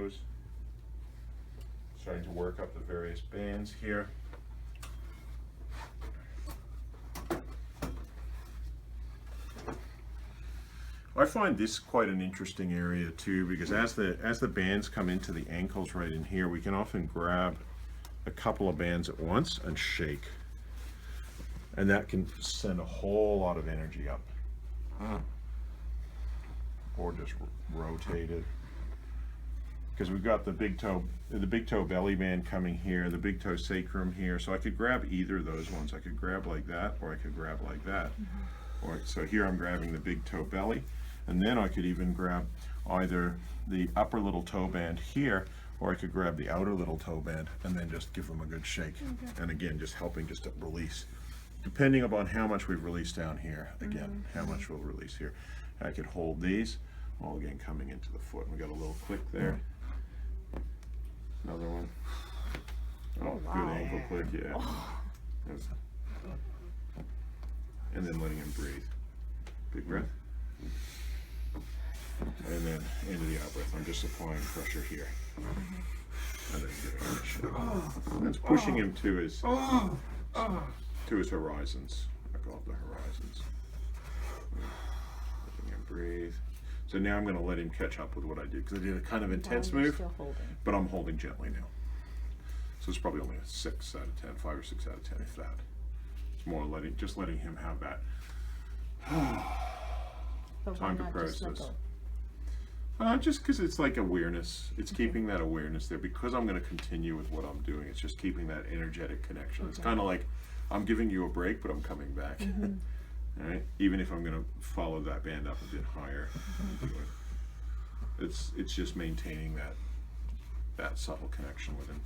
toes. Starting to work up the various bands here. I find this quite an interesting area too, because as the bands come into the ankles right in here, we can often grab a couple of bands at once and shake. And that can send a whole lot of energy up. Or just rotate it. Because we've got the big toe belly band coming here, the big toe sacrum here. So I could grab either of those ones. I could grab like that, or I could grab like that. So here I'm grabbing the big toe belly. And then I could even grab either the upper little toe band here, or I could grab the outer little toe band and then just give them a good shake. And again, just helping just to release. Depending upon how much we've released down here, again, how much we'll release here. I could hold these, all again coming into the foot. We got a little click there. Another one. Oh, wow. Good ankle click, yeah. And then letting him breathe. Big breath. And then into the out breath. I'm just applying pressure here. And then give it a shake. That's pushing him to his horizons. I call it the horizons. Letting him breathe. So now I'm going to let him catch up with what I did, because I did a kind of intense move, but I'm holding gently now. So it's probably only a 6 out of 10, 5 or 6 out of 10, if that. It's more just letting him have that time to process. Just because it's like awareness. It's keeping that awareness there, because I'm going to continue with what I'm doing. It's just keeping that energetic connection. It's kind of like I'm giving you a break, but I'm coming back. All right? Even if I'm going to follow that band up a bit higher. It's just maintaining that subtle connection with him.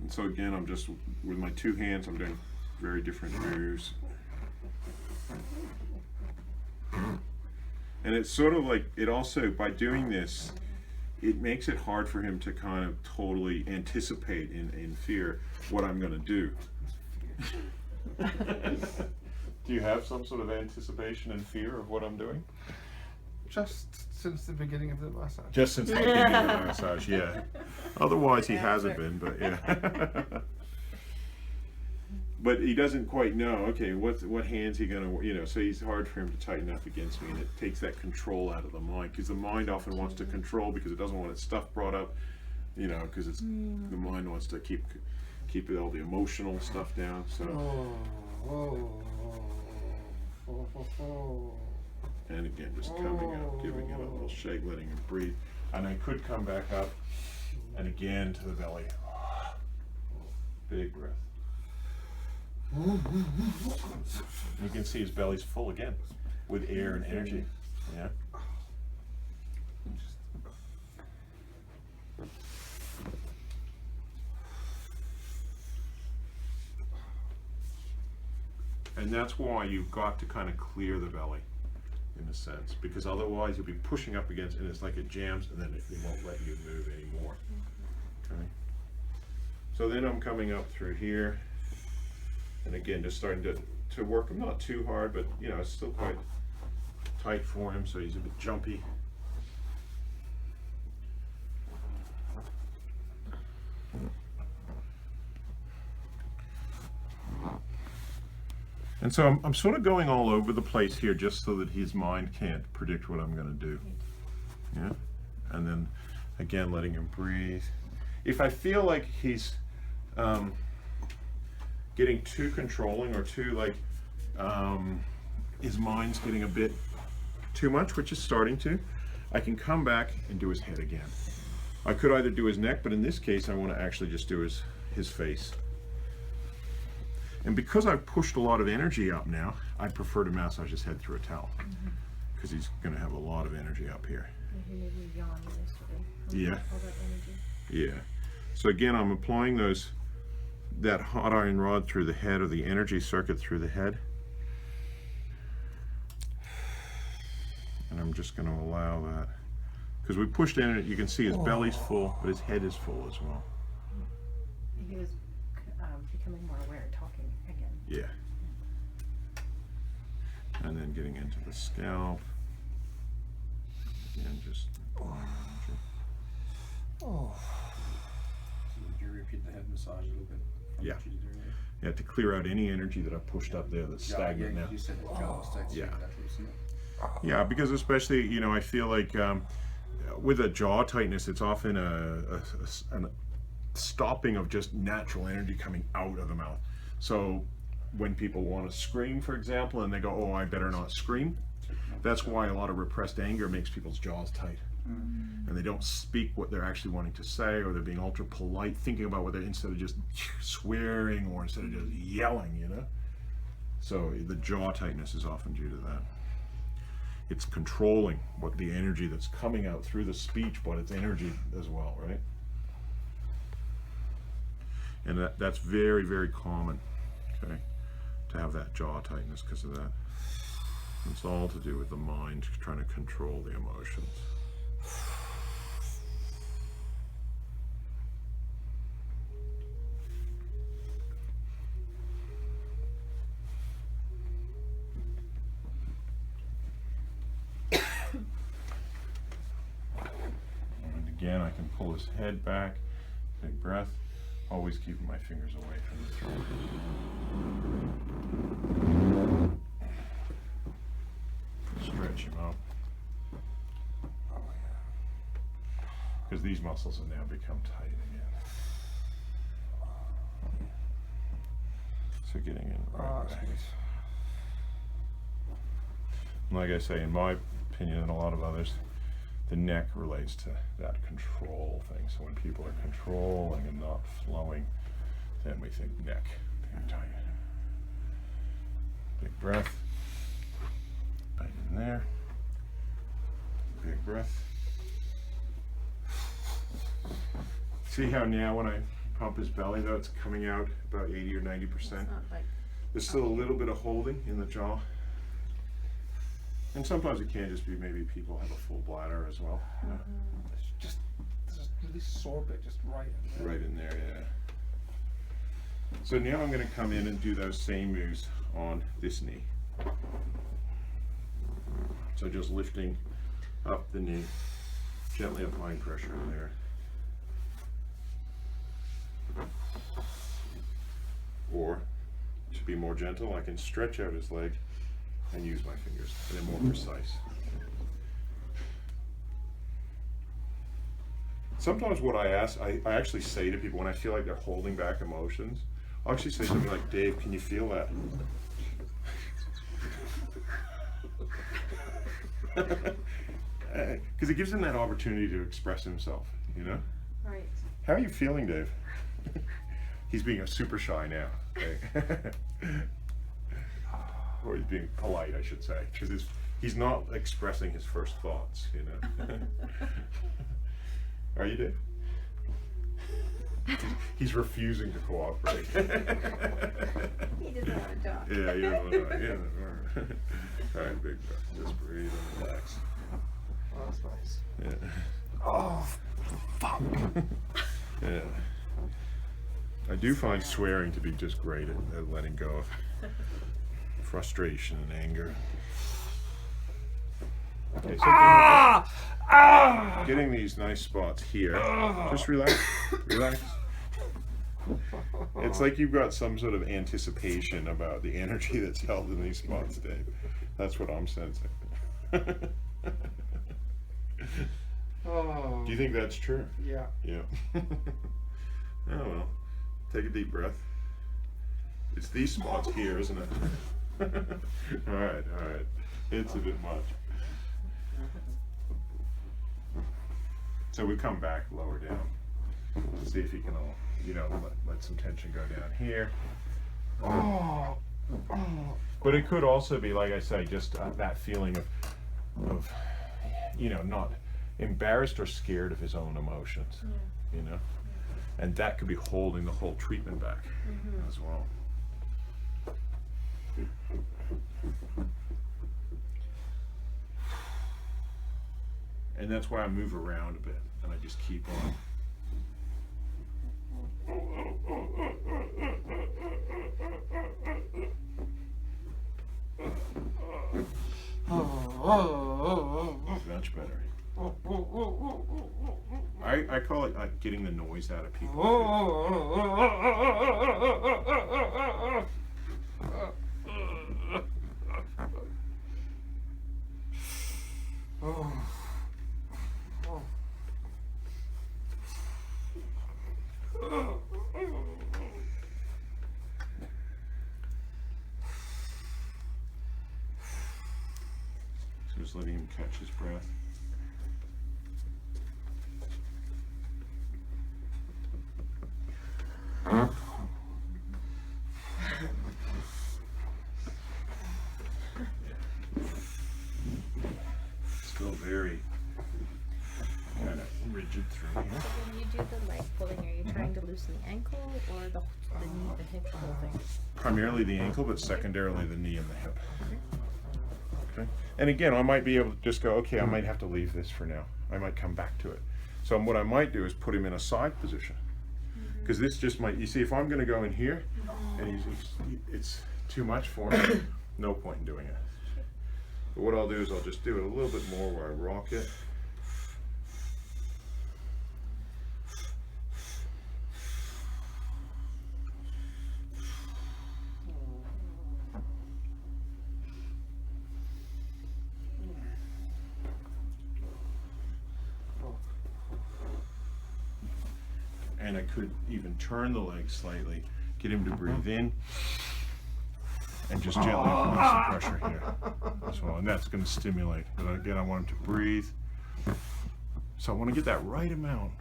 And so again, I'm just, with my two hands, I'm doing very different moves. And it's sort of like, it also, by doing this, it makes it hard for him to kind of totally anticipate in fear what I'm going to do. Do you have some sort of anticipation and fear of what I'm doing? Just since the beginning of the massage. Just since the beginning of the massage, yeah. Otherwise he hasn't been, but yeah. But he doesn't quite know, okay, what hand's he gonna, so it's hard for him to tighten up against me, and it takes that control out of the mind, because the mind often wants to control because it doesn't want its stuff brought up, because it's the mind wants to keep all the emotional stuff down. So and again, just coming up, giving it a little shake, letting him breathe. And I could come back up and again to the belly. Big breath. You can see his belly's full again with air and energy. Yeah. And that's why you've got to kind of clear the belly, in a sense, because otherwise you'll be pushing up against, and it's like it jams, and then it won't let you move anymore. Okay. So then I'm coming up through here. And again, just starting to work him, not too hard, but it's still quite tight for him, so he's a bit jumpy. And so I'm sort of going all over the place here, just so that his mind can't predict what I'm going to do. Yeah, and then again, letting him breathe. If I feel like he's getting too controlling, or too his mind's getting a bit too much, which is starting to, I can come back and do his head again. I could either do his neck, but in this case I want to actually just do his face. And because I've pushed a lot of energy up now, I prefer to massage his head through a towel, because he's going to have a lot of energy up here. Yeah. Yeah. So again, I'm applying that hot iron rod through the head, or the energy circuit through the head. And I'm just going to allow that. Because we pushed in, you can see his belly's full, but his head is full as well. He was becoming more aware and talking again. Yeah. And then getting into the scalp. Again, just. Oh. So would you repeat the head massage a little bit? Yeah. What you did earlier? Yeah, to clear out any energy that I've pushed up there that's stagnant now. You said it kind of stagnant. Yeah. That loosen it. Yeah, because especially, you know, I feel like with a jaw tightness, it's often a stopping of just natural energy coming out of the mouth. So when people want to scream, for example, and they go, oh, I better not scream, that's why a lot of repressed anger makes people's jaws tight. And they don't speak what they're actually wanting to say, or they're being ultra polite, thinking about whether instead of just swearing or instead of just yelling, you know? So the jaw tightness is often due to that. It's controlling what the energy that's coming out through the speech, but it's energy as well, right? And that's very, very common, okay, to have that jaw tightness because of that. It's all to do with the mind trying to control the emotions. And again, I can pull his head back, big breath, always keeping my fingers away from the throat. Stretch him out. Because these muscles have now become tight again. So getting in right back. And like I say, in my opinion and a lot of others, the neck relates to that control thing. So when people are controlling and not flowing, then we think neck being tight. Big breath. Right in there. Big breath. See how now when I pump his belly though, it's coming out about 80 or 90%. It's not like, There's still a little bit of holding in the jaw. And sometimes it can just be maybe people have a full bladder as well. You know? Just there's a really sore bit just right in there. Right in there, yeah. So now I'm going to come in and do those same moves on this knee. So just lifting up the knee, gently applying pressure in there. Or, to be more gentle, I can stretch out his leg and use my fingers, and they're more precise. Sometimes what I ask, I actually say to people when I feel like they're holding back emotions, I'll actually say something like, Dave, can you feel that? Because it gives him that opportunity to express himself, you know? right. How are you feeling, Dave? He's being a super shy now. Okay? Or he's being polite, I should say, because he's not expressing his first thoughts, you know? Are you, Dave? He's refusing to cooperate. He doesn't want to talk. Yeah, you know, yeah. All right, big breath. Just breathe and relax. Oh, that's nice. Yeah. Oh, fuck. Yeah. I do find swearing to be just great at letting go of frustration and anger. Okay, so getting these nice spots here. Just relax. Relax. It's like you've got some sort of anticipation about the energy that's held in these spots, Dave. That's what I'm sensing. Oh. Do you think that's true? Yeah. Yeah. Oh well. Take a deep breath. It's these spots here, isn't it? Alright, alright. It's a bit much. So we come back lower down. See if you can all, you know, let some tension go down here. Oh. Oh. But it could also be, like I say, just that feeling of, you know, not embarrassed or scared of his own emotions, you know? And that could be holding the whole treatment back as well. And that's why I move around a bit and I just keep on. Much better. I call it getting the noise out of people. So just letting him catch his breath. Still very kind of rigid through here. So when you do the leg pulling, are you trying to loosen the ankle or the knee, the hip, the whole thing? Primarily the ankle, but secondarily the knee and the hip. Okay. And again, I might be able to just go, okay, I might have to leave this for now. I might come back to it. So what I might do is put him in a side position. Because this just might, you see, if I'm going to go in here and it's too much for him, no point in doing it. But what I'll do is I'll just do it a little bit more where I rock it. And I could even turn the leg slightly, get him to breathe in, and just gently release the pressure here as well. And that's going to stimulate. But again, I want him to breathe. So I want to get that right amount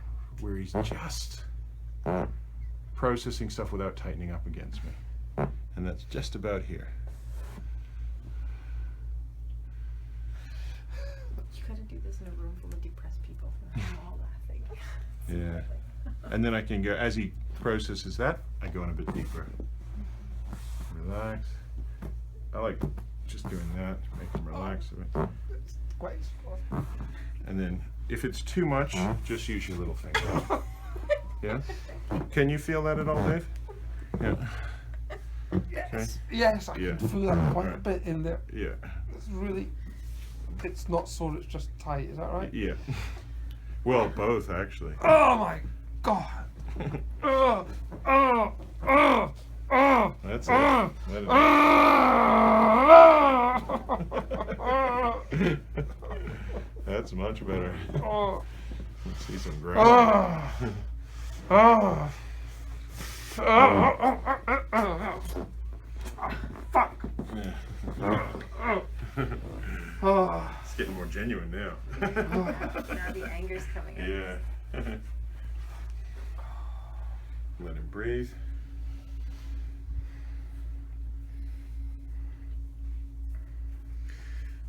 where he's just processing stuff without tightening up against me. And that's just about here. You gotta do this in a room full of depressed people. I'm all laughing. Yeah. And then I can go, as he processes that, I go in a bit deeper. Relax. I like just doing that to make him relax a bit. It's quite soft. And then if it's too much, just use your little finger. Yeah? Can you feel that at all, Dave? Yeah. Yes, yes, I Yeah. can feel that quite a Alright. bit in there. Yeah. It's really, it's not sore, it's just tight, is that right? Yeah. Well, both actually. Oh my God. Oh, oh, oh, oh. That's it. Oh, Let it oh, That's much better. oh, Let's see some ground. oh, oh, fuck. Yeah. Oh, It's getting more genuine now. Now the anger's coming out. Yeah. Let him breathe.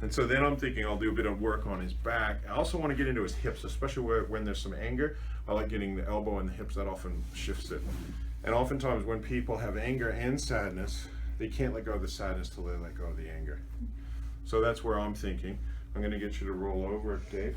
And so then I'm thinking I'll do a bit of work on his back. I also want to get into his hips, especially when there's some anger. I like getting the elbow and the hips, that often shifts it. And oftentimes when people have anger and sadness, they can't let go of the sadness till they let go of the anger. So that's where I'm thinking. I'm going to get you to roll over, Dave.